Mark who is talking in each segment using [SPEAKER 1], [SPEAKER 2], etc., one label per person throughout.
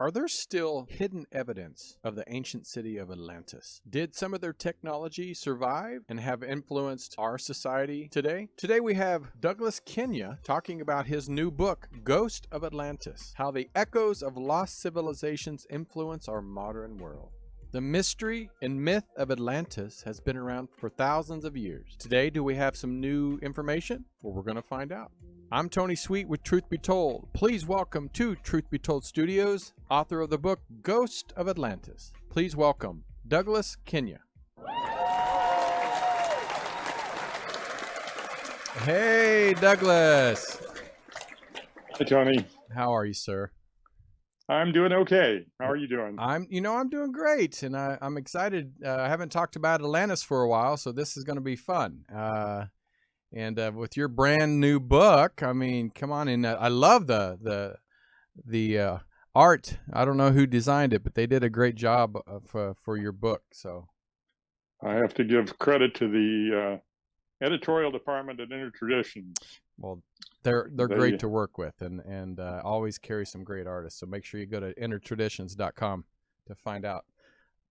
[SPEAKER 1] Are there still hidden evidence of the ancient city of Atlantis? Did some of their technology survive and have influenced our society today? Today we have Douglas Kenyon talking about his new book, Ghost of Atlantis, how the echoes of lost civilizations influence our modern world. The mystery and myth of Atlantis has been around for thousands of years. Today, do we have some new information? Well, we're going to find out. I'm Tony Sweet with Truth Be Told. Please welcome to Truth Be Told Studios, author of the book Ghost of Atlantis. Please welcome Douglas Kenyon. Hey, Douglas.
[SPEAKER 2] Hi, Tony.
[SPEAKER 1] How are you, sir?
[SPEAKER 2] I'm doing okay. How are you doing?
[SPEAKER 1] I'm doing great, and I'm excited. I haven't talked about Atlantis for a while, so this is going to be fun. And with your brand new book, I mean, come on! And I love the art. I don't know who designed it, but they did a great job for your book. So
[SPEAKER 2] I have to give credit to the editorial department at Intertraditions.
[SPEAKER 1] Well, they're great to work with, and always carry some great artists. So make sure you go to intertraditions.com to find out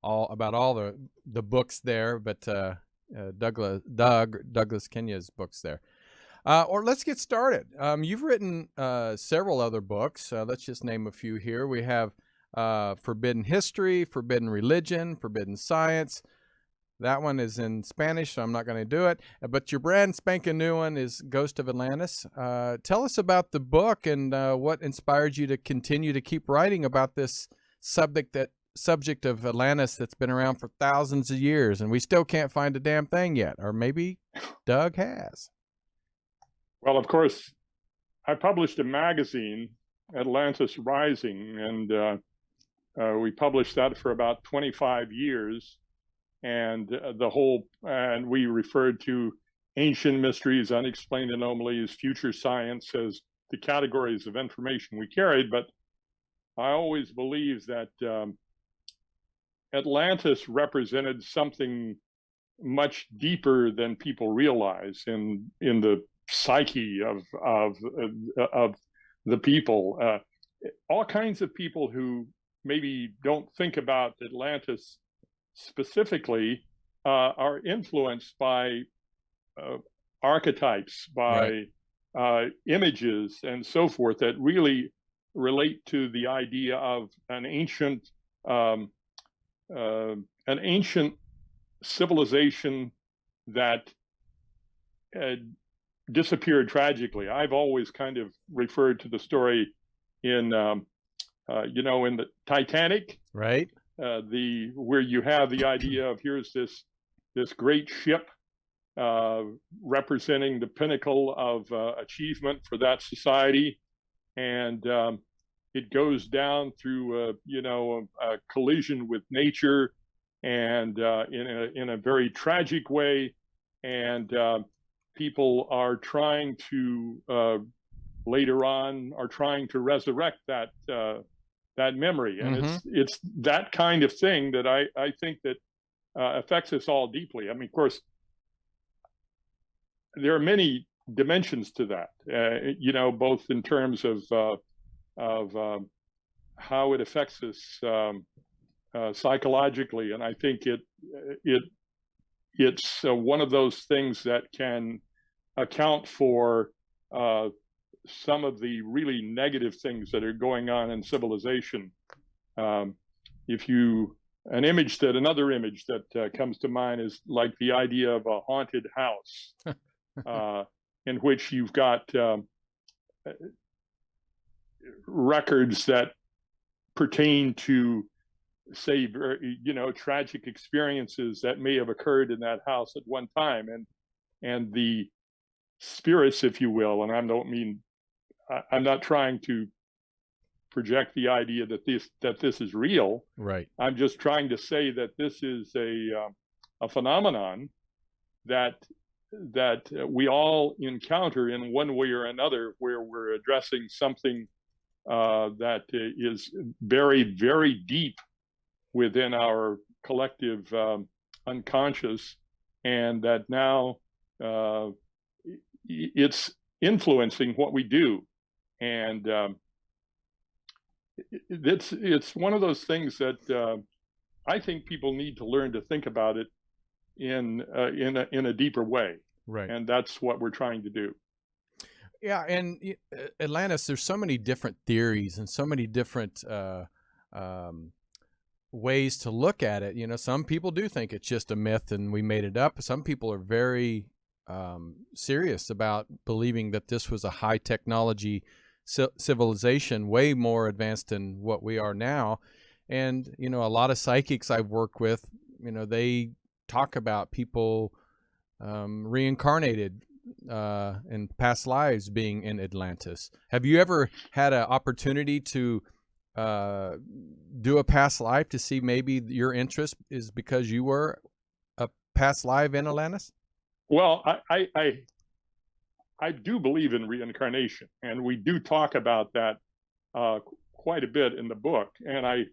[SPEAKER 1] all about all the books there. But Douglas Kenyon's books there. Or let's get started. You've written several other books. Let's just name a few here. We have Forbidden History, Forbidden Religion, Forbidden Science. That one is in Spanish, so I'm not going to do it. But your brand spanking new one is Ghost of Atlantis. Tell us about the book and what inspired you to continue to keep writing about this subject of Atlantis that's been around for thousands of years, and we still can't find a damn thing yet. Or maybe Doug has.
[SPEAKER 2] Well, of course, I published a magazine, Atlantis Rising, and we published that for about 25 years. And we referred to ancient mysteries, unexplained anomalies, future science as the categories of information we carried. But I always believed that Atlantis represented something much deeper than people realize in the psyche of the people. All kinds of people who maybe don't think about Atlantis specifically are influenced by archetypes, by images and so forth that really relate to the idea of an ancient civilization that disappeared tragically. I've always kind of referred to the story in in the Titanic,
[SPEAKER 1] right?
[SPEAKER 2] Where you have the idea of here's this great ship representing the pinnacle of achievement for that society, and it goes down through a collision with nature, and in a very tragic way, and people are trying to later on are trying to resurrect that memory, and it's that kind of thing that I think that affects us all deeply. I mean, of course, there are many dimensions to that, both in terms of how it affects us psychologically, and I think it's one of those things that can account for some of the really negative things that are going on in civilization. Another image that comes to mind is like the idea of a haunted house, in which you've got records that pertain to, say, tragic experiences that may have occurred in that house at one time, and the spirits, if you will, and I'm not trying to project the idea that this is real.
[SPEAKER 1] Right.
[SPEAKER 2] I'm just trying to say that this is a phenomenon that we all encounter in one way or another, where we're addressing something that is very, very deep within our collective unconscious, and that now it's influencing what we do. And it's one of those things that I think people need to learn to think about it in a deeper way,
[SPEAKER 1] Right.
[SPEAKER 2] and that's what we're trying to do.
[SPEAKER 1] Yeah, and Atlantis, there's so many different theories and so many different ways to look at it. You know, some people do think it's just a myth and we made it up. Some people are very serious about believing that this was a high technology civilization, way more advanced than what we are now. And, you know, a lot of psychics I've worked with, you know, they talk about people reincarnated in past lives being in Atlantis. Have you ever had an opportunity to do a past life to see maybe your interest is because you were a past life in Atlantis?
[SPEAKER 2] Well, I do believe in reincarnation, and we do talk about that quite a bit in the book. And I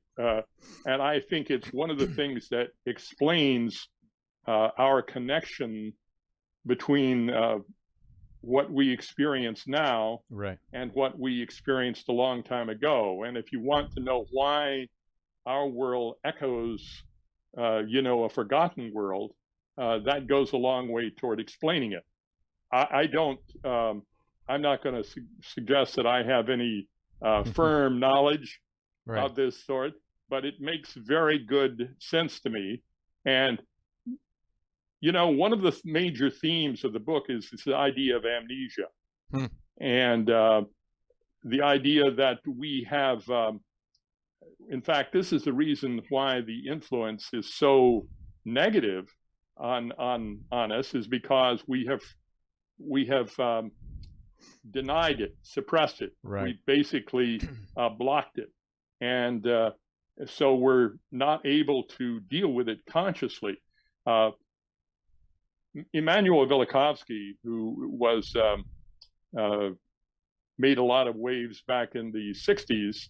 [SPEAKER 2] think it's one of the things that explains our connection between what we experience now,
[SPEAKER 1] right,
[SPEAKER 2] and what we experienced a long time ago. And if you want to know why our world echoes, a forgotten world, that goes a long way toward explaining it. I'm not going to suggest that I have any firm knowledge
[SPEAKER 1] right,
[SPEAKER 2] of this sort, but it makes very good sense to me. And, you know, one of the major themes of the book is this idea of amnesia. And the idea that we have, in fact, this is the reason why the influence is so negative on us, is because we have denied it, suppressed it.
[SPEAKER 1] right.
[SPEAKER 2] We basically blocked it. And so we're not able to deal with it consciously. Immanuel Velikovsky, who was made a lot of waves back in the 60s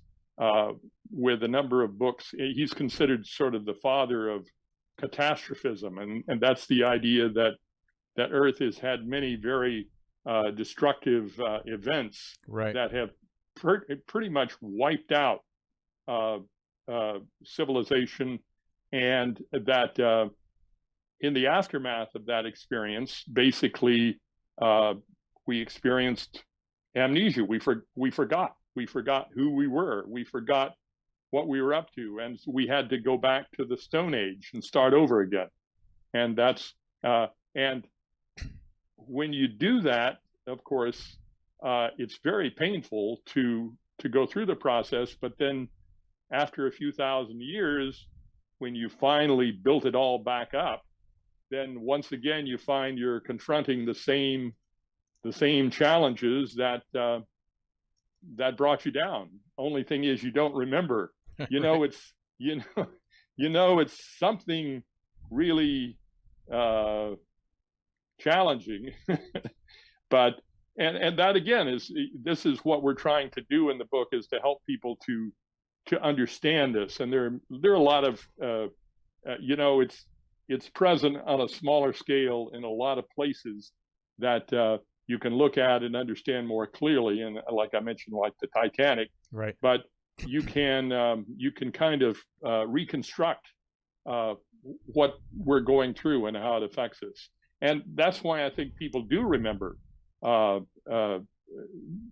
[SPEAKER 2] with a number of books. He's considered sort of the father of catastrophism, and that's the idea that Earth has had many very destructive events,
[SPEAKER 1] Right,
[SPEAKER 2] that have pretty much wiped out civilization, and that in the aftermath of that experience, basically, we experienced amnesia. We forgot who we were. We forgot what we were up to, and we had to go back to the Stone Age and start over again. And that's and when you do that, of course, it's very painful to go through the process. But then, after a few thousand years, when you finally built it all back up, then once again you find you're confronting the same challenges that brought you down. Only thing is, you don't remember. You know,
[SPEAKER 1] right.
[SPEAKER 2] it's it's something really challenging. But and that again this is what we're trying to do in the book, is to help people to understand this. And there are a lot of it's present on a smaller scale in a lot of places that you can look at and understand more clearly. And like I mentioned, like the Titanic,
[SPEAKER 1] Right.
[SPEAKER 2] But you can kind of reconstruct what we're going through and how it affects us. And that's why I think people do remember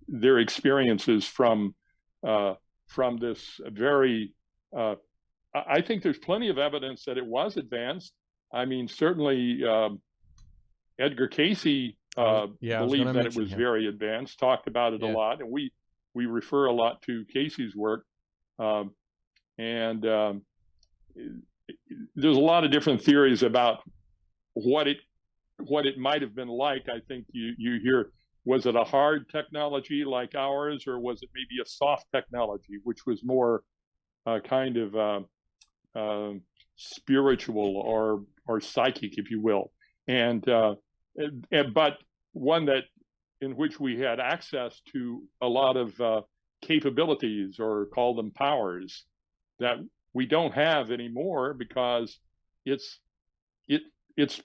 [SPEAKER 2] their experiences from this very. I think there's plenty of evidence that it was advanced. I mean, certainly Edgar Cayce believed that it was very advanced, talked about it a lot, and we refer a lot to Cayce's work. And there's a lot of different theories about what it might have been like. I think you hear, was it a hard technology like ours, or was it maybe a soft technology, which was more kind of spiritual or psychic, if you will, but one that in which we had access to a lot of capabilities, or call them powers, that we don't have anymore, because it's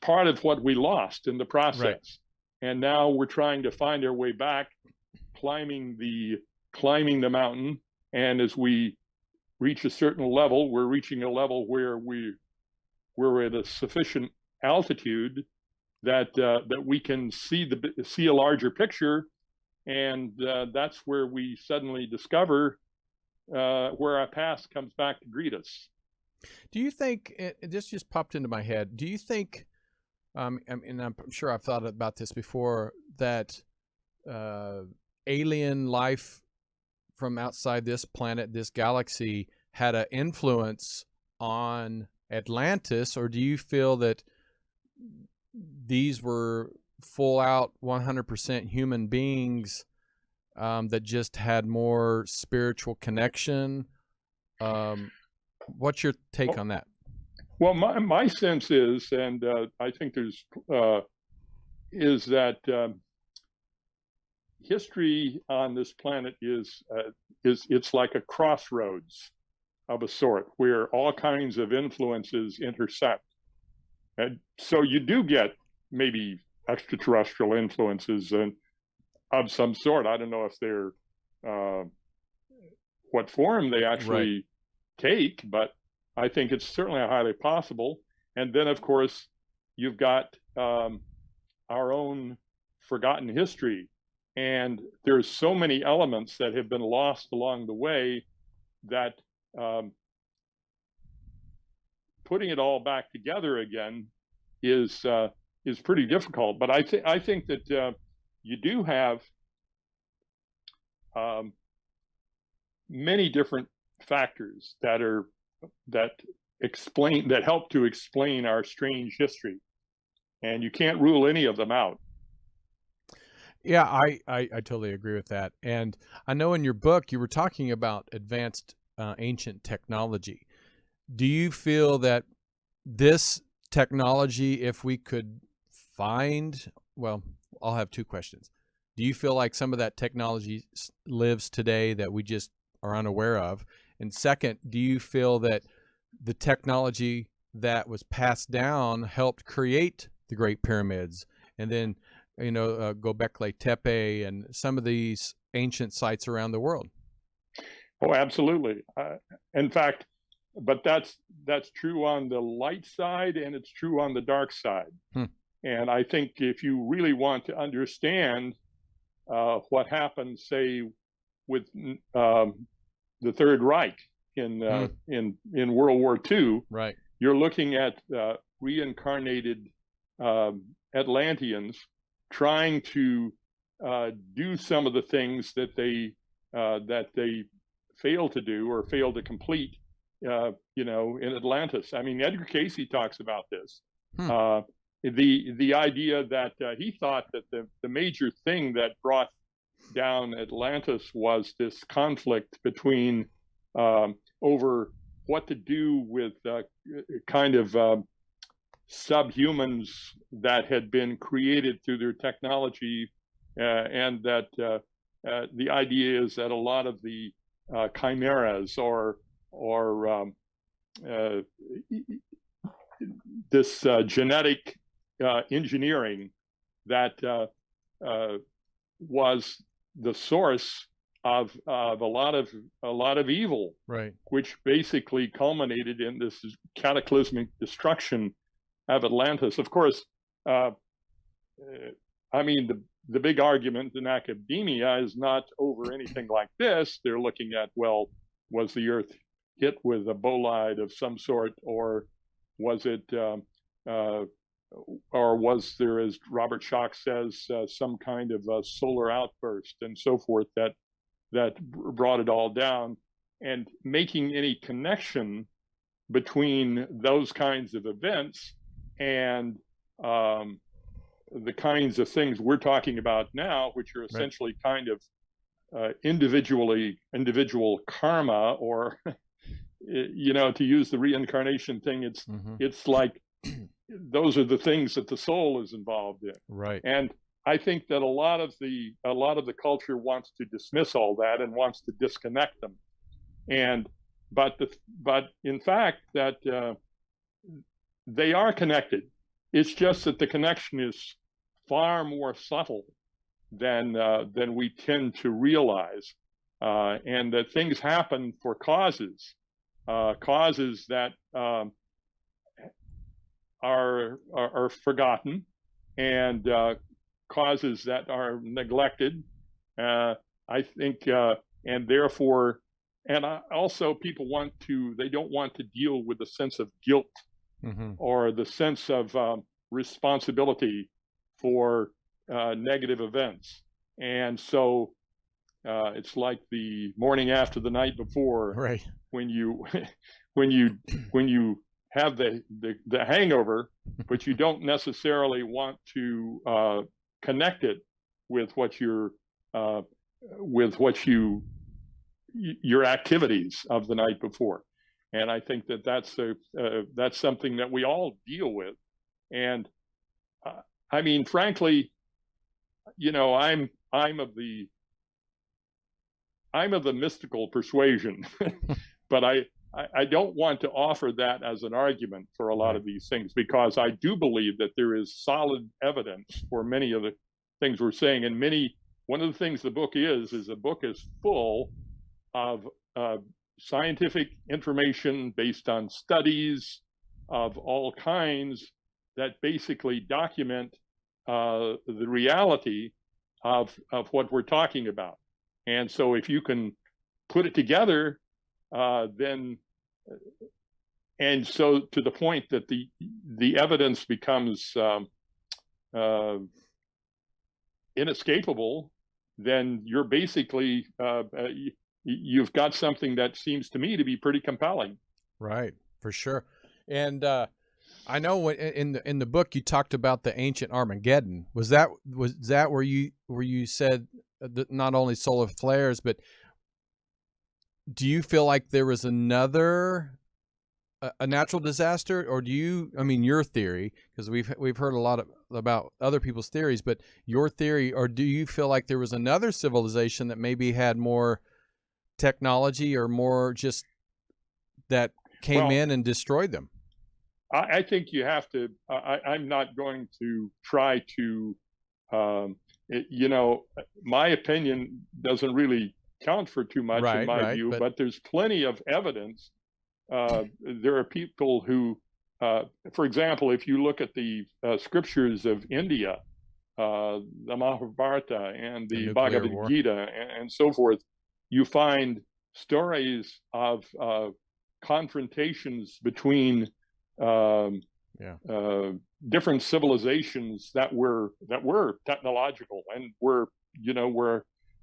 [SPEAKER 2] part of what we lost in the process.
[SPEAKER 1] Right.
[SPEAKER 2] And now we're trying to find our way back, climbing the mountain. And as we reach a certain level, we're reaching a level where we're at a sufficient altitude that that we can see a larger picture, and that's where we suddenly discover where our past comes back to greet us.
[SPEAKER 1] Do you think, this just popped into my head, do you think, and I'm sure I've thought about this before, that alien life from outside this planet, this galaxy, had an influence on Atlantis, or do you feel that these were full out 100% human beings that just had more spiritual connection? What's your take on that?
[SPEAKER 2] Well, my sense is, and I think there's is that history on this planet is it's like a crossroads of a sort where all kinds of influences intersect, and so you do get maybe extraterrestrial influences and of some sort. I don't know if they're what form they actually take, but I think it's certainly highly possible. And then, of course, you've got our own forgotten history, and there's so many elements that have been lost along the way that putting it all back together again is pretty difficult. But I think that you do have many different factors that help to explain our strange history, and you can't rule any of them out.
[SPEAKER 1] Yeah, I totally agree with that. And I know in your book you were talking about advanced ancient technology. Do you feel that this technology, if we could find, well, I'll have two questions. Do you feel like some of that technology lives today that we just are unaware of? And second, do you feel that the technology that was passed down helped create the Great Pyramids, and then, Gobekli Tepe and some of these ancient sites around the world?
[SPEAKER 2] Oh, absolutely. In fact, but that's true on the light side, and it's true on the dark side. And I think if you really want to understand what happened, say, with the Third Reich in World War II,
[SPEAKER 1] right,
[SPEAKER 2] you're looking at reincarnated Atlanteans trying to do some of the things that they failed to do or failed to complete, in Atlantis. I mean, Edgar Cayce talks about this. The idea that he thought that the major thing that brought down Atlantis was this conflict between over what to do with kind of subhumans that had been created through their technology, and that the idea is that a lot of the chimeras or this genetic engineering that was the source of a lot of evil,
[SPEAKER 1] right,
[SPEAKER 2] which basically culminated in this cataclysmic destruction of Atlantis. Of course, I mean, the big argument in academia is not over anything like this. They're looking at, well, was the Earth hit with a bolide of some sort, or was it, or was there, as Robert Schoch says, some kind of a solar outburst and so forth that brought it all down? And making any connection between those kinds of events and the kinds of things we're talking about now, which are essentially kind of individual karma, or to use the reincarnation thing, it's like those are the things that the soul is involved in.
[SPEAKER 1] Right.
[SPEAKER 2] And I think that a lot of the culture wants to dismiss all that and wants to disconnect them. But in fact that they are connected. It's just that the connection is far more subtle than we tend to realize, and that things happen for causes causes that are forgotten, and causes that are neglected. I think, and therefore, and also people they don't want to deal with the sense of guilt or the sense of responsibility for negative events. And so it's like the morning after the night before,
[SPEAKER 1] right?
[SPEAKER 2] When you have the hangover, but you don't necessarily want to connect it with your activities of the night before. And I think that's something that we all deal with. And I mean, frankly, I'm of the mystical persuasion, but I don't want to offer that as an argument for a lot of these things, because I do believe that there is solid evidence for many of the things we're saying. And one of the things the book is the book is full of scientific information based on studies of all kinds that basically document the reality of what we're talking about. And so if you can put it together, then, and so to the point that the evidence becomes inescapable, then you're basically you've got something that seems to me to be pretty compelling.
[SPEAKER 1] Right, for sure. And I know in the book you talked about the ancient Armageddon. Was that where you said that not only solar flares, but do you feel like there was another a natural disaster, or do you? I mean, your theory, because we've heard a lot about other people's theories, but your theory, or do you feel like there was another civilization that maybe had more technology or more just that came in and destroyed them?
[SPEAKER 2] I think you have to. I'm not going to try to. My opinion doesn't really count for too much in my view, but there's plenty of evidence. There are people who, for example, if you look at the scriptures of India, the Mahabharata and the Bhagavad Gita and so forth, you find stories of confrontations between different civilizations that were technological and were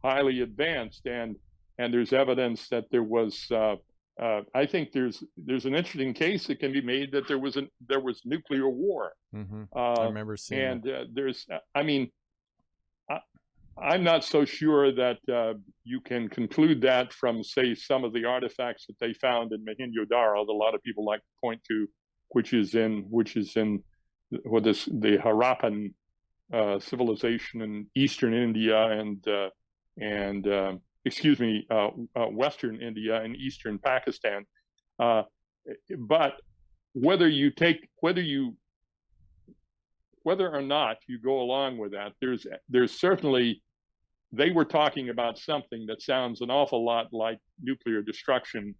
[SPEAKER 2] highly advanced, and there's evidence that there was I think there's an interesting case that can be made that there was nuclear war.
[SPEAKER 1] I remember seeing
[SPEAKER 2] and there's, I mean, I'm not so sure that you can conclude that from, say, some of the artifacts that they found in Mohenjo-Daro that a lot of people like to point to, which is in the Harappan civilization in eastern India and Western India and Eastern Pakistan. But whether or not you go along with that, there's certainly, they were talking about something that sounds an awful lot like nuclear destruction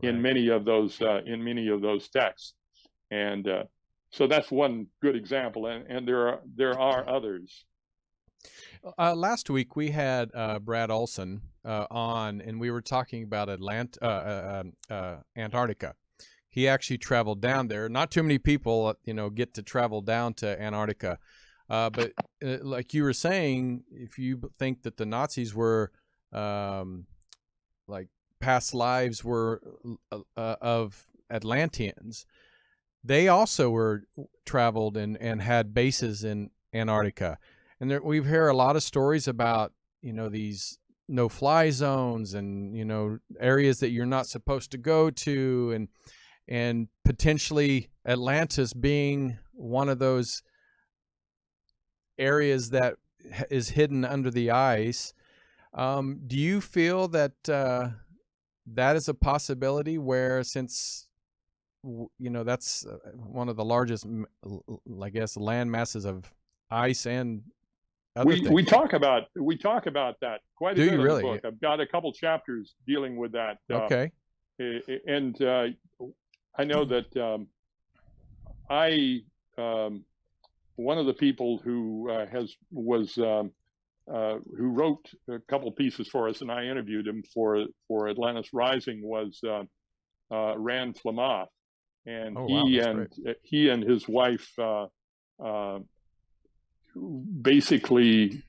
[SPEAKER 2] in many of those texts, and so that's one good example, and there are others.
[SPEAKER 1] Last week we had Brad Olson on, and we were talking about Antarctica. He actually traveled down there. Not too many people, get to travel down to Antarctica. But like you were saying, if you think that the Nazis were like past lives were of Atlanteans, they also were traveled and had bases in Antarctica. And we've heard a lot of stories about, these no-fly zones and, areas that you're not supposed to go to, and potentially Atlantis being one of those areas that is hidden under the ice. Do you feel that that is a possibility where, since, that's one of the largest, I guess, land masses of ice and
[SPEAKER 2] we talk about that quite a bit in the book. I've got a couple chapters dealing with that.
[SPEAKER 1] Okay.
[SPEAKER 2] and I know that I one of the people who who wrote a couple pieces for us, and I interviewed him for Atlantis Rising, was Rand Flamath, and he and his wife basically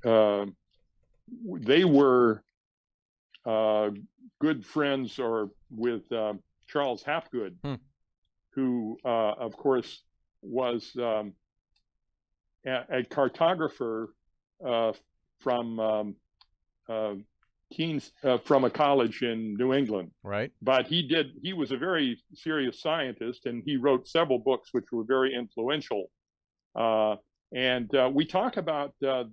[SPEAKER 2] they were good friends with Charles Hapgood, who of course was a cartographer from from a college in New England.
[SPEAKER 1] Right.
[SPEAKER 2] But he was a very serious scientist, and he wrote several books which were very influential. And we talk about the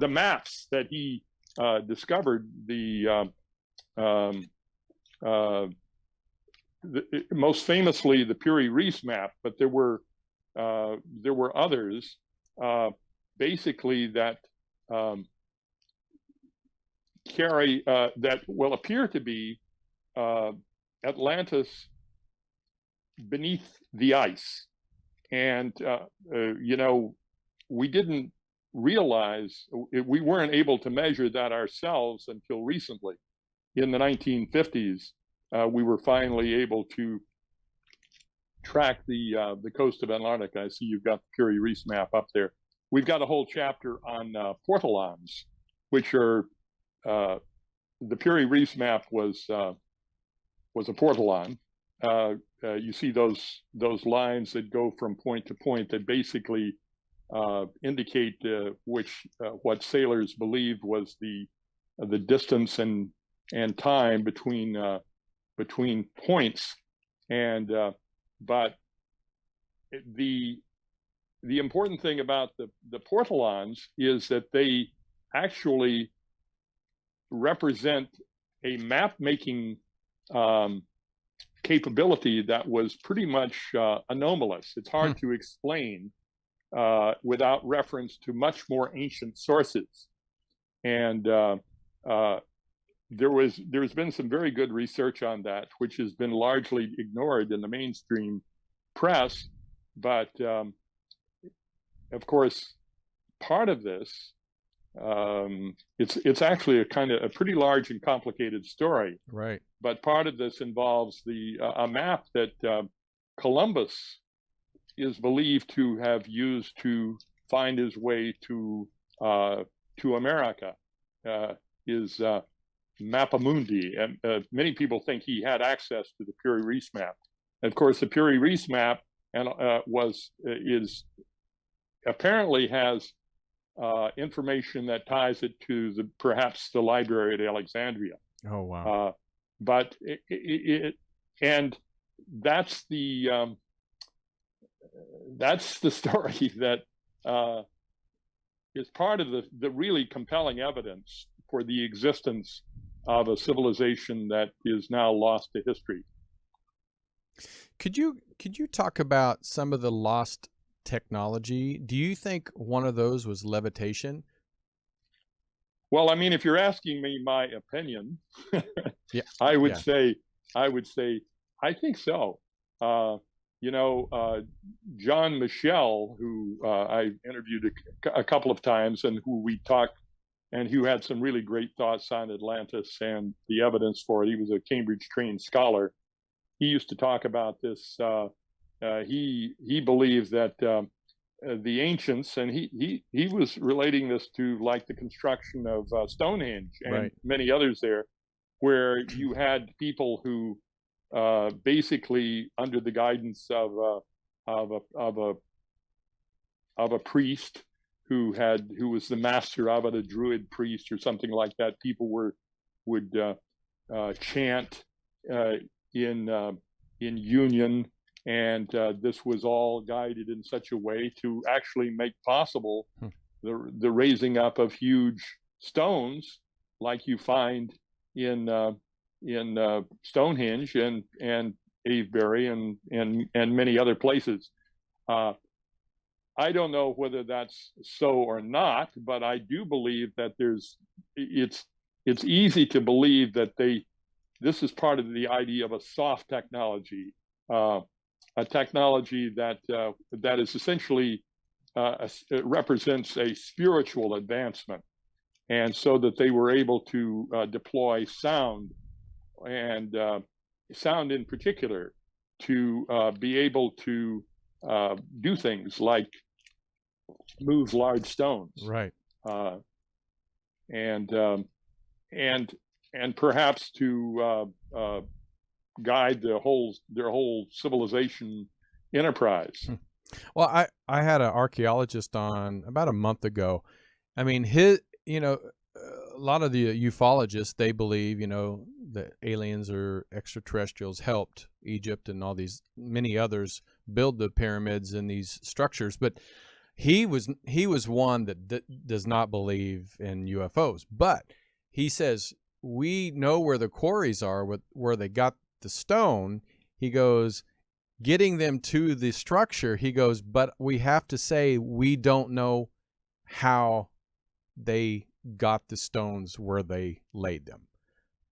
[SPEAKER 2] maps that he discovered, most famously the Piri-Reis map, but there were others basically that carry that will appear to be Atlantis beneath the ice. And you know, we didn't realize, we weren't able to measure that ourselves until recently. In the 1950s, we were finally able to track the coast of Antarctica. I see you've got the Piri-Reis map up there. We've got a whole chapter on portolans, which are the Piri-Reis map was a portolan. You see those lines that go from point to point that basically indicate what sailors believed was the distance and time between points. And but the important thing about the portolans is that they actually represent a map making capability that was pretty much anomalous. It's hard to explain without reference to much more ancient sources. And there's been some very good research on that, which has been largely ignored in the mainstream press. But of course, part of this, it's actually a pretty large and complicated story.
[SPEAKER 1] Right.
[SPEAKER 2] But part of this involves a map that Columbus is believed to have used to find his way to America. Is Mapamundi, and many people think he had access to the Piri-Reis map. And of course, the Piri-Reis map apparently has information that ties it to perhaps the library at Alexandria.
[SPEAKER 1] Oh wow!
[SPEAKER 2] But and that's the story that is part of the really compelling evidence for the existence of a civilization that is now lost to history.
[SPEAKER 1] Could you talk about some of the lost technology? Do you think one of those was levitation?
[SPEAKER 2] Well, I mean, if you're asking me my opinion,
[SPEAKER 1] yeah,
[SPEAKER 2] I would say I think so. You know, John Michel, who I interviewed a couple of times, and who we talked, and who had some really great thoughts on Atlantis and the evidence for it. He was a Cambridge-trained scholar. He used to talk about this. He believed that the ancients, and he was relating this to like the construction of Stonehenge and many others there, where you had people who basically under the guidance of a priest who was the master of it, a druid priest or something like that. People would chant in union, and this was all guided in such a way to actually make possible the raising up of huge stones, like you find in Stonehenge and Avebury and many other places. I don't know whether that's so or not, but I do believe that it's easy to believe that they this is part of the idea of a soft technology, a technology that that is essentially it represents a spiritual advancement, and so that they were able to deploy sound, and sound in particular, to be able to do things like move large stones,
[SPEAKER 1] Right.
[SPEAKER 2] And perhaps to guide their whole civilization enterprise.
[SPEAKER 1] Well, I had an archaeologist on about a month ago. I mean, a lot of the ufologists, they believe, that aliens or extraterrestrials helped Egypt and all these many others build the pyramids and these structures. But he was one that does not believe in UFOs. But he says, we know where the quarries are, where they got the stone. He goes, getting them to the structure, he goes, but we have to say we don't know how they got the stones where they laid them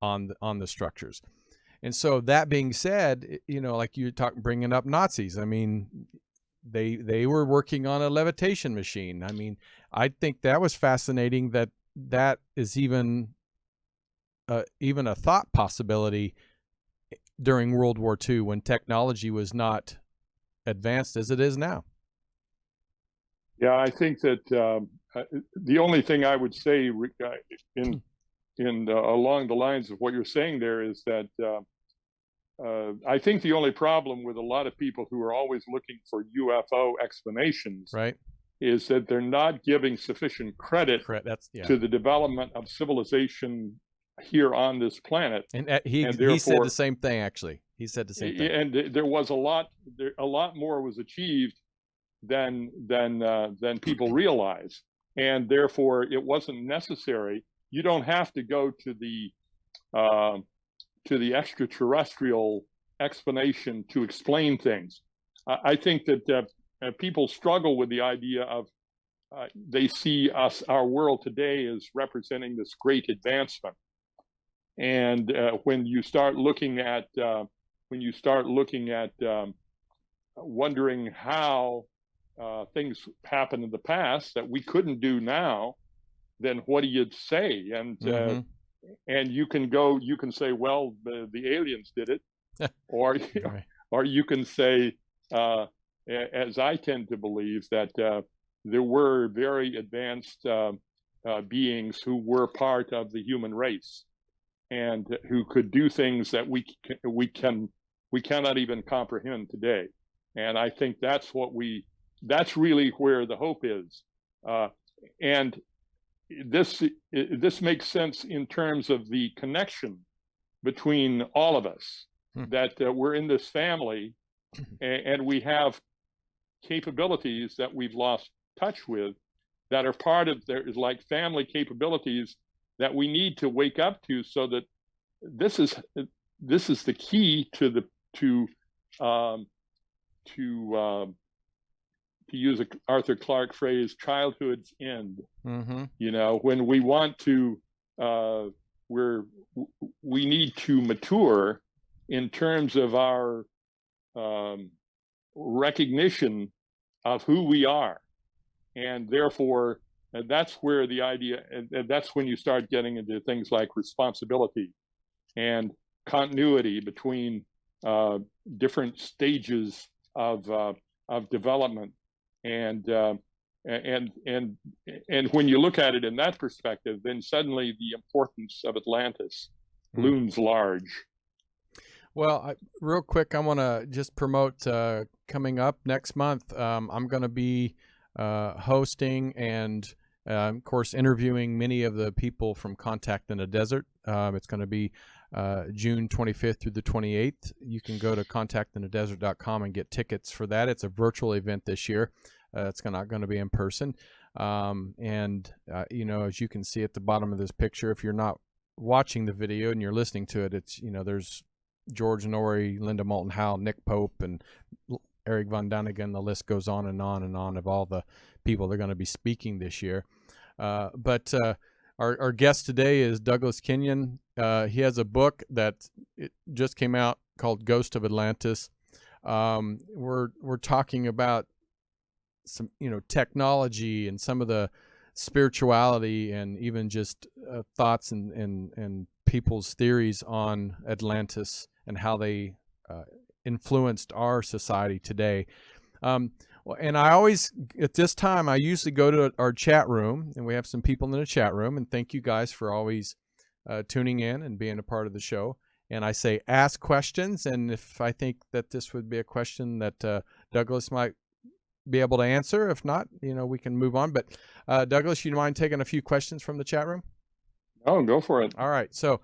[SPEAKER 1] on the structures. And so that being said, like you bringing up Nazis, I mean, they were working on a levitation machine. I mean, I think that was fascinating that is even a thought possibility during World War II, when technology was not advanced as it is now.
[SPEAKER 2] Yeah, I think that the only thing I would say along the lines of what you're saying there is that I think the only problem with a lot of people who are always looking for UFO explanations,
[SPEAKER 1] right,
[SPEAKER 2] is that they're not giving sufficient credit to the development of civilization here on this planet.
[SPEAKER 1] And he said the same thing. Actually, he said the same thing.
[SPEAKER 2] And there was a lot more was achieved than people realize, and therefore it wasn't necessary. You don't have to go to the extraterrestrial explanation to explain things. I think that people struggle with the idea of they see our world today as representing this great advancement. And when you start looking at wondering how things happened in the past that we couldn't do now, then what do you say? And and you can say, well, the aliens did it, or
[SPEAKER 1] right.
[SPEAKER 2] or you can say, as I tend to believe, that there were very advanced beings who were part of the human race, and who could do things that we cannot even comprehend today. And I think that's really where the hope is. And this makes sense in terms of the connection between all of us, that we're in this family, and we have capabilities that we've lost touch with, that are part of like family capabilities that we need to wake up to, so that this is the key to use an Arthur Clarke phrase, childhood's end. When we want to, we need to mature in terms of our recognition of who we are, and therefore that's where the idea, and that's when you start getting into things like responsibility and continuity between different stages of development. And when you look at it in that perspective, then suddenly the importance of Atlantis looms large.
[SPEAKER 1] Well, real quick, I want to just promote coming up next month. I'm going to be hosting and, of course, interviewing many of the people from Contact in the Desert. It's going to be June 25th through the 28th. You can go to contactinthedesert.com and get tickets for that. It's a virtual event this year. It's not going to be in person. And as you can see at the bottom of this picture, if you're not watching the video and you're listening to it, it's, there's George Norrie, Linda Moulton Howe, Nick Pope, and Eric Von Daniken. The list goes on and on and on of all the people that are going to be speaking this year. But Our guest today is Douglas Kenyon. He has a book that it just came out called Ghost of Atlantis. We're talking about some technology and some of the spirituality and even just thoughts and people's theories on Atlantis and how they influenced our society today. Well, and I always, at this time, I usually go to our chat room, and we have some people in the chat room, and thank you guys for always tuning in and being a part of the show. And I say, ask questions, and if I think that this would be a question that Douglas might be able to answer, if not, we can move on. But Douglas, you mind taking a few questions from the chat room?
[SPEAKER 2] Oh, go for it.
[SPEAKER 1] All right. So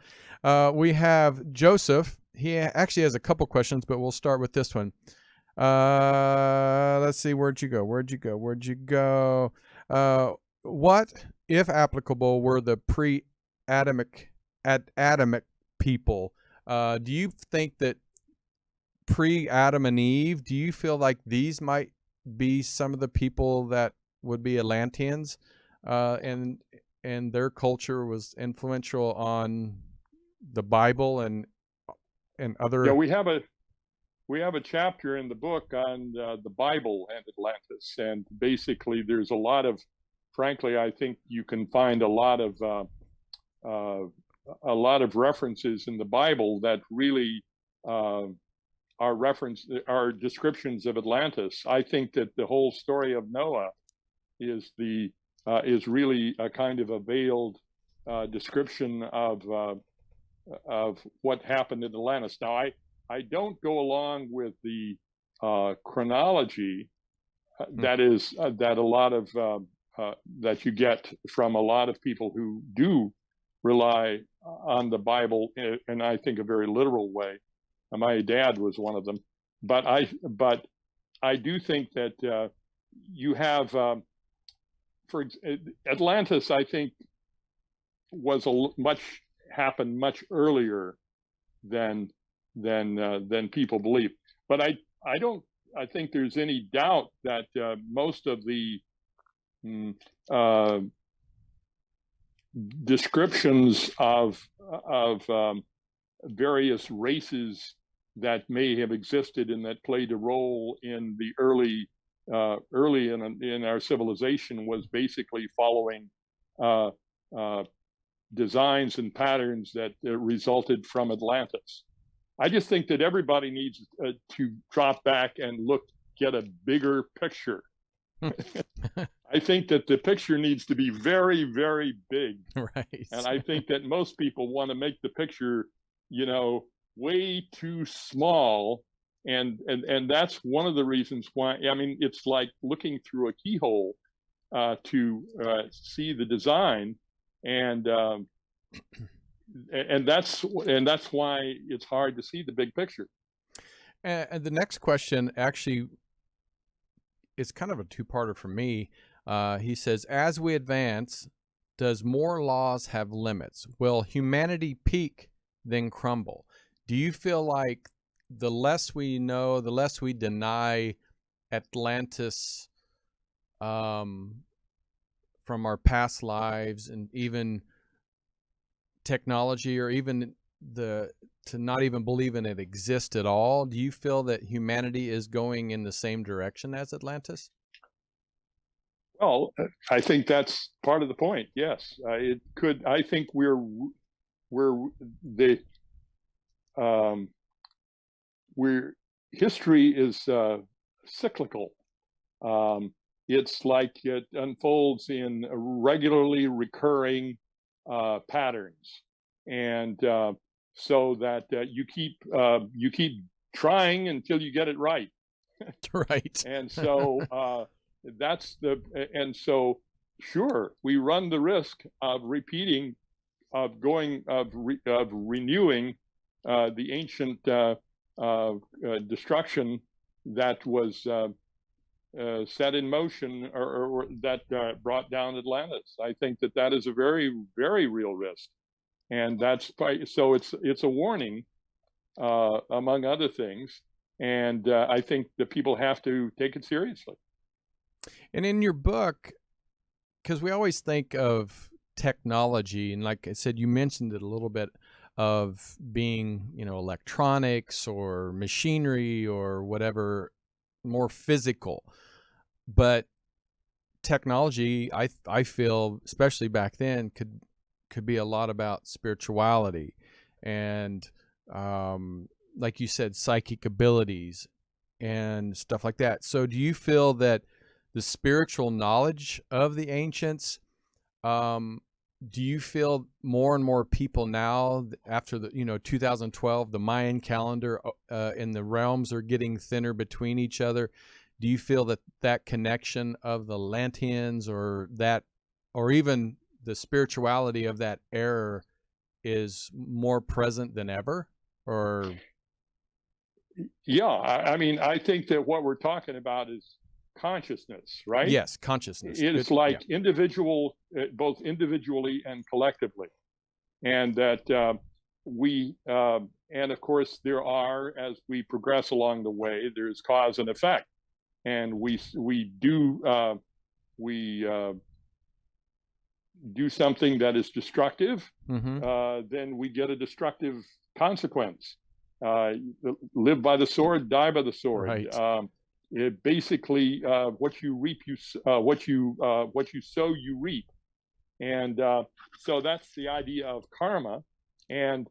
[SPEAKER 1] we have Joseph. He actually has a couple questions, but we'll start with this one. Let's see. Where'd you go? What, if applicable, were the pre-Adamic people? Do you think that pre-Adam and Eve, do you feel like these might be some of the people that would be Atlanteans, and their culture was influential on the Bible and other?
[SPEAKER 2] Yeah, we have a chapter in the book on the Bible and Atlantis, and basically there's a lot of, frankly, I think you can find a lot of references in the Bible that really are descriptions of Atlantis. I think that the whole story of Noah is really a kind of a veiled description of what happened in Atlantis. Now, I don't go along with the chronology that a lot of that you get from a lot of people who do rely on the Bible in I think a very literal way. My dad was one of them, but I do think that you have for Atlantis. I think was happened much earlier than people believe. But I think there's any doubt that most of the descriptions of various races that may have existed and that played a role in the early in our civilization was basically following designs and patterns that resulted from Atlantis. I just think that everybody needs to drop back and get a bigger picture. I think that the picture needs to be very, very big.
[SPEAKER 1] Right.
[SPEAKER 2] And I think that most people want to make the picture, way too small. And that's one of the reasons why, I mean, it's like looking through a keyhole to see the design. And that's why it's hard to see the big picture.
[SPEAKER 1] And the next question actually is kind of a two-parter for me. He says, as we advance, does more laws have limits? Will humanity peak, then crumble? Do you feel like the less we know, the less we deny Atlantis from our past lives and even technology, or even to not even believe in it exists at all? Do you feel that humanity is going in the same direction as Atlantis?
[SPEAKER 2] Well, I think that's part of the point. Yes, it could. I think history is cyclical. It's like it unfolds in regularly recurring patterns, and so that you keep trying until you get it right.
[SPEAKER 1] Right.
[SPEAKER 2] And so sure, we run the risk of repeating, of renewing the ancient destruction that was set in motion or that brought down Atlantis. I think that is a very, very real risk. And so it's a warning, among other things. And I think that people have to take it seriously.
[SPEAKER 1] And in your book, because we always think of technology, and like I said, you mentioned it a little bit, of being, electronics or machinery or whatever, more physical. But technology, I feel, especially back then, could be a lot about spirituality and, like you said, psychic abilities and stuff like that. So do you feel that the spiritual knowledge of the ancients, do you feel more and more people now, after the 2012, the Mayan calendar, and the realms are getting thinner between each other? Do you feel that connection of the Atlanteans, or even the spirituality of that era, is more present than ever? Or
[SPEAKER 2] Yeah, I mean, I think that what we're talking about is consciousness, right?
[SPEAKER 1] yes, consciousness.
[SPEAKER 2] It's
[SPEAKER 1] Good.
[SPEAKER 2] like
[SPEAKER 1] Yeah.
[SPEAKER 2] individual, both individually and collectively, and that and of course there are, as we progress along the way, there's cause and effect, and we do something that is destructive, then we get a destructive consequence. Live by the sword, die by the sword.
[SPEAKER 1] Right.
[SPEAKER 2] It basically, what you reap, what you sow, you reap, and so that's the idea of karma. And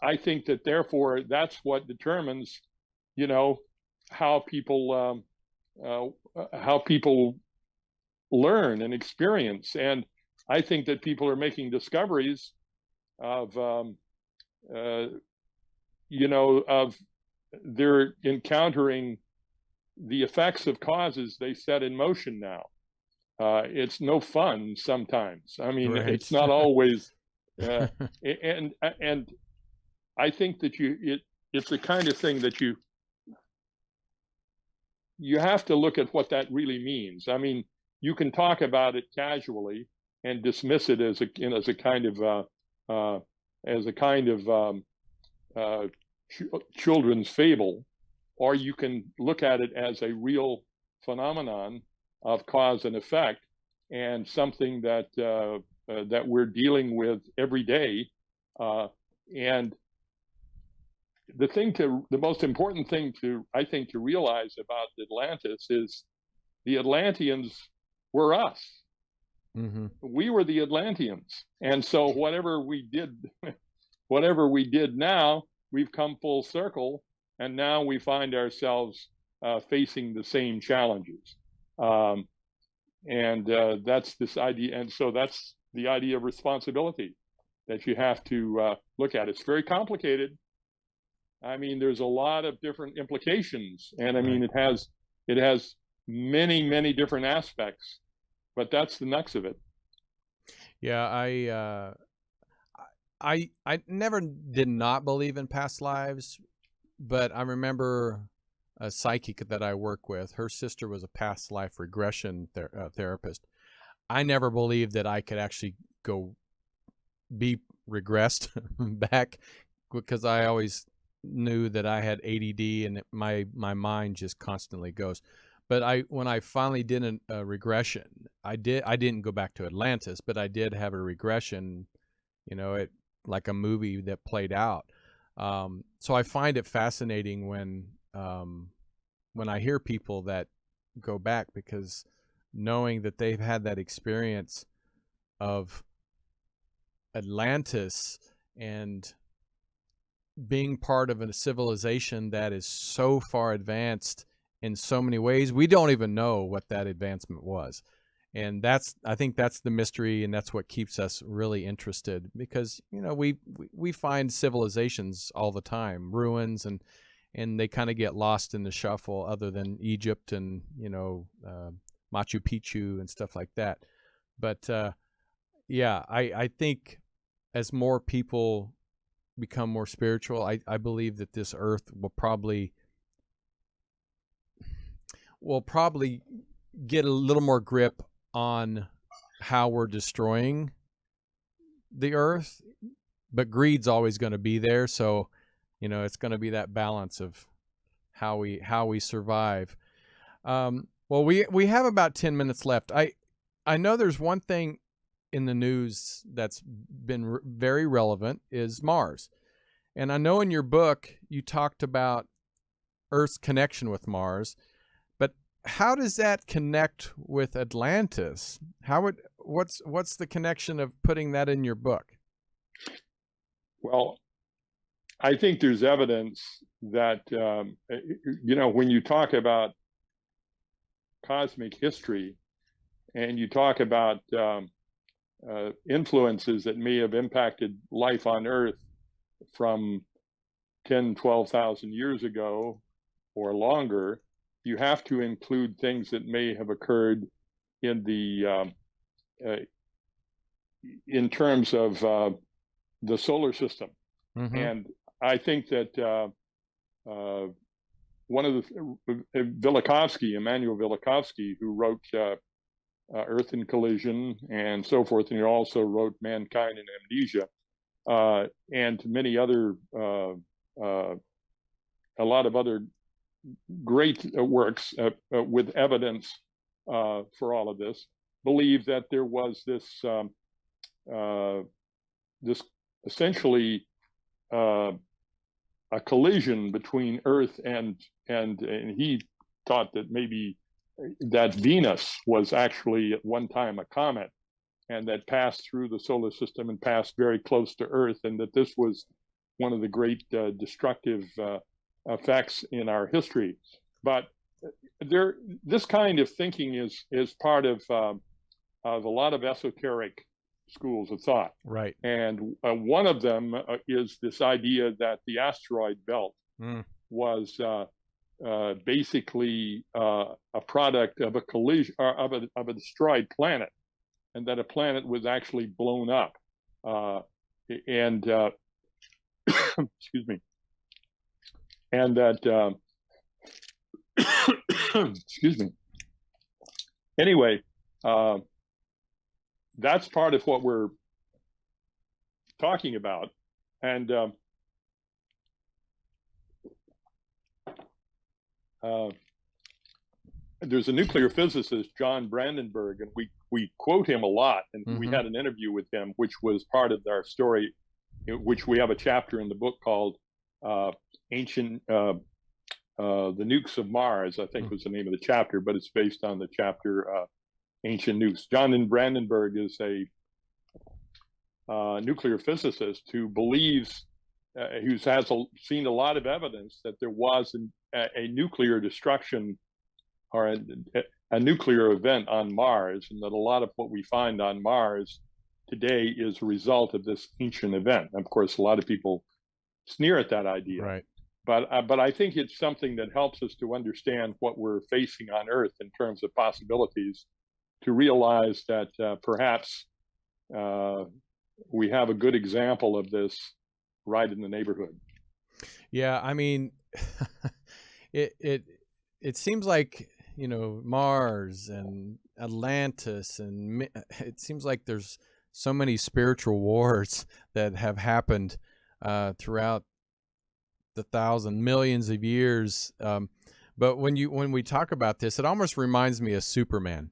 [SPEAKER 2] I think that therefore that's what determines, how people learn and experience. And I think that people are making discoveries of of they're encountering the effects of causes they set in motion now. It's no fun sometimes. I mean,
[SPEAKER 1] Right.
[SPEAKER 2] it's not always, and I think that it's the kind of thing that you have to look at what that really means. I mean, you can talk about it casually and dismiss it as a kind of children's fable, or you can look at it as a real phenomenon of cause and effect, and something that that we're dealing with every day. And the most important thing I think to realize about Atlantis is the Atlanteans were us.
[SPEAKER 1] Mm-hmm.
[SPEAKER 2] We were the Atlanteans, and so whatever we did now, we've come full circle, and now we find ourselves facing the same challenges. And that's this idea, and so that's the idea of responsibility that you have to look at. It's very complicated. I mean, there's a lot of different implications, and I mean, it has many, many different aspects, but that's the nux of it.
[SPEAKER 1] Yeah, I never did not believe in past lives, but I remember a psychic that I work with. Her sister was a past life regression therapist. I never believed that I could actually go be regressed back, because I always knew that I had ADD and my mind just constantly goes. But when I finally did a regression, I didn't go back to Atlantis, but I did have a regression, it like a movie that played out. So I find it fascinating when I hear people that go back, because knowing that they've had that experience of Atlantis and being part of a civilization that is so far advanced in so many ways, we don't even know what that advancement was. And I think that's the mystery, and that's what keeps us really interested, because we find civilizations all the time, ruins, and they kind of get lost in the shuffle, other than Egypt and Machu Picchu and stuff like that. But yeah, I think as more people become more spiritual, I believe that this earth will probably get a little more grip on how we're destroying the earth, but greed's always going to be there. So, it's going to be that balance of how we survive. Well, we have about 10 minutes left. I know there's one thing in the news that's been very relevant is Mars. And I know in your book you talked about Earth's connection with Mars, but how does that connect with Atlantis? What's the connection of putting that in your book?
[SPEAKER 2] Well, I think there's evidence that, when you talk about cosmic history and you talk about influences that may have impacted life on Earth from 10, 12,000 years ago or longer, you have to include things that may have occurred in in terms of the solar system. Mm-hmm. And I think that one of the Immanuel Velikovsky, who wrote Earth in Collision and so forth, and he also wrote Mankind in Amnesia, and many other, a lot of other great works with evidence for all of this, believe that there was this essentially a collision between Earth and he thought that maybe that Venus was actually at one time a comet, and that passed through the solar system and passed very close to Earth, and that this was one of the great destructive effects in our history. But this kind of thinking is part of a lot of esoteric schools of thought.
[SPEAKER 1] Right.
[SPEAKER 2] And one of them is this idea that the asteroid belt was basically a product of a collision of a destroyed planet, and that a planet was actually blown up. And excuse me. And that excuse me. Anyway, that's part of what we're talking about. And there's a nuclear physicist, John Brandenburg, and we quote him a lot. And we had an interview with him, which was part of our story, which we have a chapter in the book called Ancient, the Nukes of Mars, I think was the name of the chapter, but it's based on the chapter Ancient Nukes. John Brandenburg is a nuclear physicist who believes, who has seen a lot of evidence that there was a nuclear destruction or a nuclear event on Mars, and that a lot of what we find on Mars today is a result of this ancient event. Of course, a lot of people sneer at that idea.
[SPEAKER 1] Right.
[SPEAKER 2] But I think it's something that helps us to understand what we're facing on Earth in terms of possibilities, to realize that perhaps we have a good example of this right in the neighborhood.
[SPEAKER 1] Yeah, I mean, it seems like, Mars and Atlantis, and it seems like there's so many spiritual wars that have happened throughout the millions of years. But when we talk about this, it almost reminds me of Superman.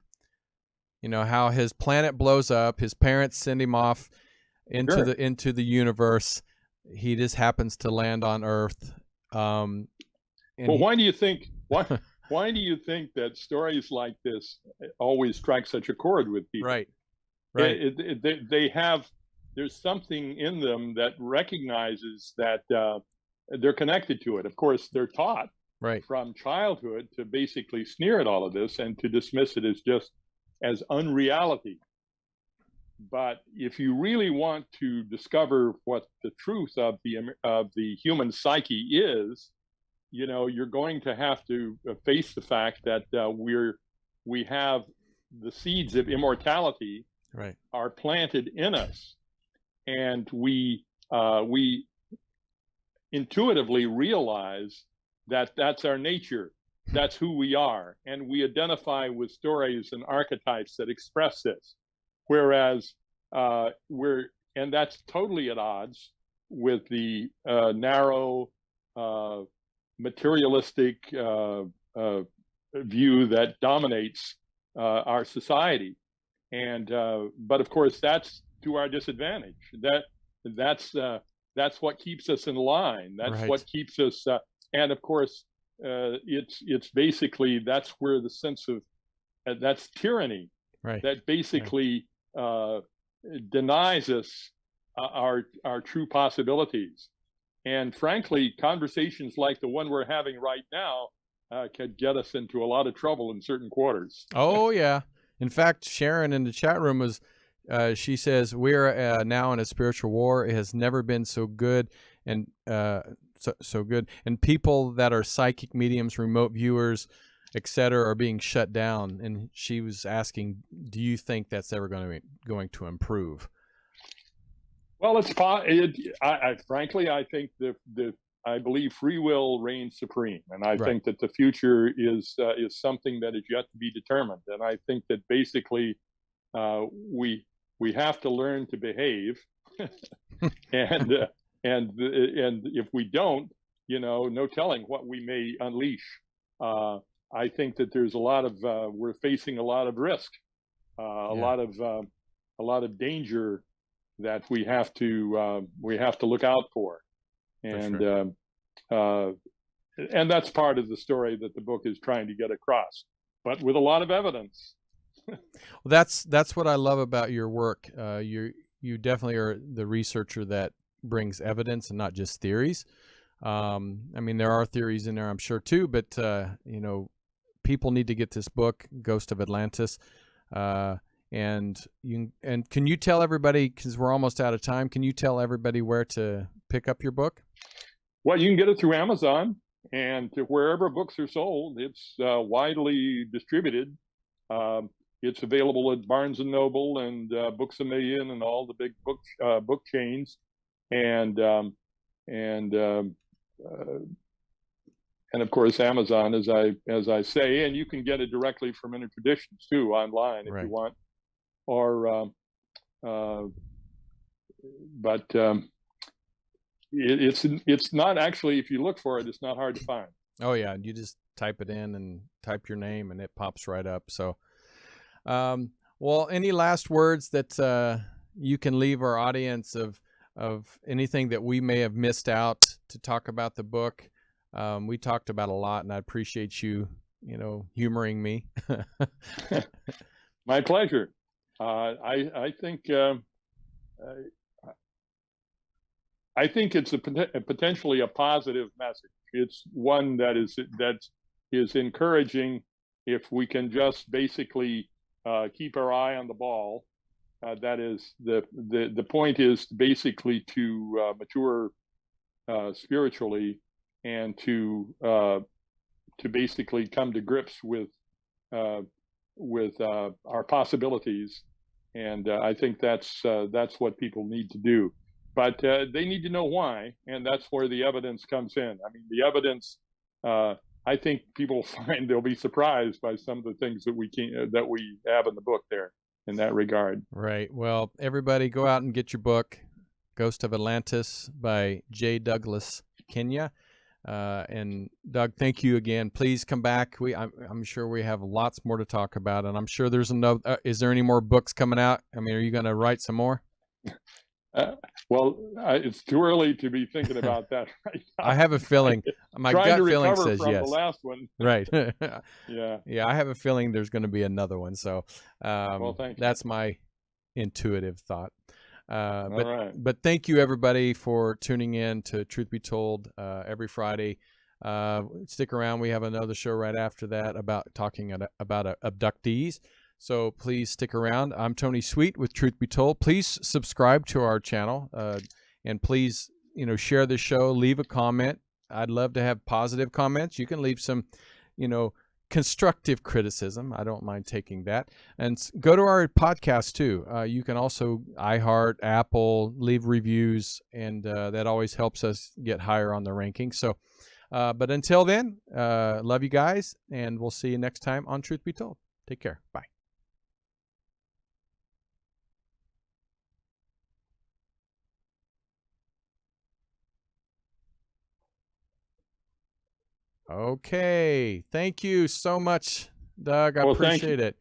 [SPEAKER 1] How his planet blows up, his parents send him off into the universe. He just happens to land on Earth.
[SPEAKER 2] Well, why do you think that stories like this always strike such a chord with people?
[SPEAKER 1] Right.
[SPEAKER 2] There's something in them that recognizes that they're connected to it. Of course, they're taught from childhood to basically sneer at all of this and to dismiss it as unreality. But if you really want to discover what the truth of the human psyche is, you're going to have to face the fact that we have the seeds of immortality are planted in us, and we intuitively realize that that's our nature, that's who we are, and we identify with stories and archetypes that express this. Whereas and that's totally at odds with the narrow materialistic view that dominates our society. And but of course, that's to our disadvantage. That's what keeps us in line. That's what keeps us. And of course, it's basically that's where the sense of that's tyranny. That basically denies us our true possibilities. And frankly, conversations like the one we're having right now could get us into a lot of trouble in certain quarters.
[SPEAKER 1] Oh, yeah. In fact, Sharon in the chat room was, she says, we're now in a spiritual war. It has never been so good and so good. And people that are psychic mediums, remote viewers, etc., are being shut down. And she was asking, do you think that's ever going to improve?
[SPEAKER 2] Well, frankly, I think I believe free will reigns supreme, and I think that the future is something that is yet to be determined. And I think that basically we have to learn to behave, and if we don't, no telling what we may unleash. I think that there's a lot of we're facing a lot of risk, a lot of danger that we have to look out for. And and that's part of the story that the book is trying to get across, but with a lot of evidence.
[SPEAKER 1] Well, that's what I love about your work. You definitely are the researcher that brings evidence and not just theories. I mean, there are theories in there, I'm sure too, but people need to get this book, Ghost of Atlantis. And can you tell everybody, because we're almost out of time, can you tell everybody where to pick up your book?
[SPEAKER 2] Well, you can get it through Amazon, and to wherever books are sold. It's widely distributed. It's available at Barnes and Noble and Books A Million and all the big book chains, and of course Amazon, as I say. And you can get it directly from Inner Traditions too, online if you want. Or it's not actually, if you look for it, it's not hard to find.
[SPEAKER 1] Oh yeah, you just type it in and type your name and it pops right up. So well, any last words that you can leave our audience of anything that we may have missed out to talk about the book? We talked about a lot, and I appreciate you humoring me.
[SPEAKER 2] My pleasure. I think it's potentially a positive message. It's one that is encouraging if we can just basically keep our eye on the ball. That is the point is basically to mature spiritually and to basically come to grips with our possibilities. And I think that's what people need to do. But they need to know why, and that's where the evidence comes in. I mean, the evidence, I think people find they'll be surprised by some of the things that we have in the book there in that regard.
[SPEAKER 1] Right. Well, everybody go out and get your book, Ghost of Atlantis by J. Douglas Kenyon. And Doug, thank you again. Please come back. I'm sure we have lots more to talk about, and I'm sure there's another. Is there any more books coming out? I mean, are you going to write some more?
[SPEAKER 2] Well, it's too early to be thinking about that right now.
[SPEAKER 1] I have a feeling. My gut feeling says
[SPEAKER 2] from
[SPEAKER 1] yes.
[SPEAKER 2] The last one.
[SPEAKER 1] Right.
[SPEAKER 2] Yeah.
[SPEAKER 1] I have a feeling there's going to be another one. So,
[SPEAKER 2] well, thank you.
[SPEAKER 1] That's my intuitive thought.
[SPEAKER 2] But
[SPEAKER 1] thank you everybody for tuning in to Truth Be Told every Friday. Stick around. We have another show right after that about talking about abductees. So please stick around. I'm Tony Sweet with Truth Be Told. Please subscribe to our channel and please share the show. Leave a comment. I'd love to have positive comments. You can leave some constructive criticism. I don't mind taking that. And go to our podcast too. You can also iHeart, Apple, leave reviews, and that always helps us get higher on the rankings. So, but until then, love you guys, and we'll see you next time on Truth Be Told. Take care. Bye. Okay. Thank you so much, Doug. I appreciate it.